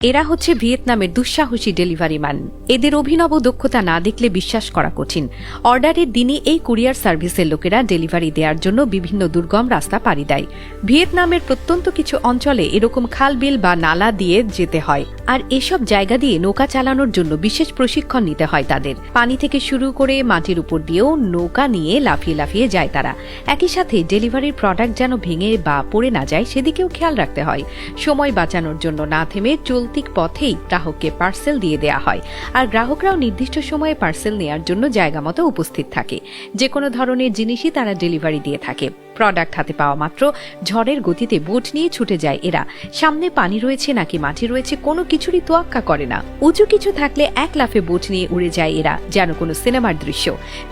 এরা হচ্ছে ভিয়েতনামের দুঃসাহসী ডেলিভারি ম্যান। এদের অভিনব দক্ষতা না দেখলে বিশ্বাস করা কঠিন। অর্ডারের দিনই এই কুরিয়ার সার্ভিসের লোকেরা ডেলিভারি দেওয়ার জন্য বিভিন্ন দুর্গম রাস্তা পাড়ি দেয়। ভিয়েতনামের প্রত্যন্ত কিছু অঞ্চলে এরকম খাল বিল বা নালা দিয়ে যেতে হয়, আর এসব জায়গা দিয়ে নৌকা চালানোর জন্য বিশেষ প্রশিক্ষণ নিতে হয় তাদের। পানি থেকে শুরু করে মাটির উপর দিয়েও নৌকা নিয়ে লাফিয়ে লাফিয়ে যায় তারা। একই সাথে ডেলিভারির প্রোডাক্ট যেন ভেঙে বা পড়ে না যায় সেদিকেও খেয়াল রাখতে হয়। সময় বাঁচানোর জন্য না থেমে চলতি পথেই গ্রাহককে পার্সেল দিয়ে দেয়া হয়, আর গ্রাহকরাও নির্দিষ্ট সময়ে পার্সেল নেয়ার জন্য জায়গা মতো উপস্থিত থাকে। যে কোনো ধরনের জিনিসই তারা ডেলিভারি দিয়ে থাকে। প্রোডাক্ট হাতে পাওয়া মাত্র ঝড়ের গতিতে বোট নিয়ে ছুটে যায় এরা। সামনে পানি রয়েছে নাকি মাটি রয়েছে কোনো কিছুরই তোয়াক্কা করে না। উঁচু কিছু থাকলে এক লাফে বোট নিয়ে উড়ে যায় এরা, যেন কোনো সিনেমার দৃশ্য।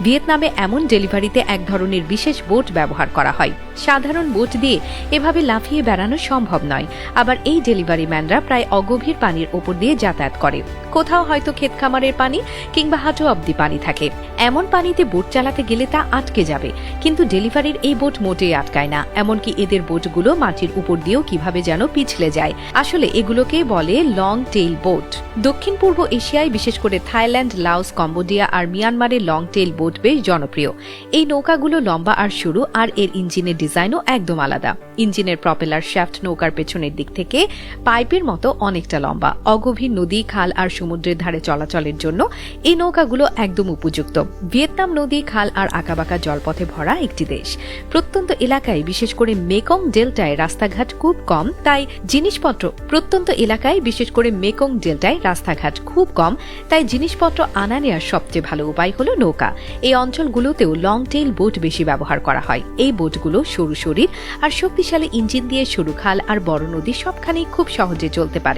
ভিয়েতনামে এমন ডেলিভারিতে এক ধরনের বিশেষ বোট ব্যবহার করা হয়। সাধারণ বোট দিয়ে এভাবে লাফিয়ে বেড়ানো সম্ভব নয়। আবার এই ডেলিভারি ম্যানরা প্রায় অগভীর পানির ওপর দিয়ে যাতায়াত করে। কোথাও হয়তো ক্ষেত খামারের পানি কিংবা হাঁটু অব্দি পানি থাকে। এমন পানিতে বোট চালাতে গেলে তা আটকে যাবে, কিন্তু ডেলিভারির এই বোট মোটেই আটকায় না। এমনকি এদের বোটগুলো মাটির উপর দিয়েও কিভাবে যেন পিছলে যায়। আসলে এগুলোকে বলে লং টেইল বোট। দক্ষিণ পূর্ব এশিয়ায়, বিশেষ করে থাইল্যান্ড, লাওস, কম্বোডিয়া আর মিয়ানমারে লং টেইল বোট বেশ জনপ্রিয়। এই নৌকাগুলো লম্বা আর সরু, আর এর ইঞ্জিনের ডিজাইনও একদম আলাদা। ইঞ্জিনের প্রপেলার শ্যাফট নৌকার পেছনের দিক থেকে পাইপের মতো অনেকটা লম্বা। অগভীর নদী, খাল আর সমুদ্রের ধারে চলাচলের জন্য এই নৌকাগুলো একদম উপযুক্ত। ভিয়েতনাম নদী, খাল আর আঁকাবাঁকা জলপথে ভরা একটি দেশ। প্রত্যন্ত এলাকায়, বিশেষ করে মেকং ডেল্টায় রাস্তাঘাট খুব কম, তাই জিনিসপত্র আনা নেওয়ার সবচেয়ে ভালো উপায় হলো নৌকা। এই অঞ্চলগুলোতেও লং টেইল বোট বেশি ব্যবহার করা হয়। এই বোটগুলো সরু শরীর আর শক্তিশালী ইঞ্জিন দিয়ে সরু খাল আর বড় নদী সবখানেই খুব সহজে চলতে পারে।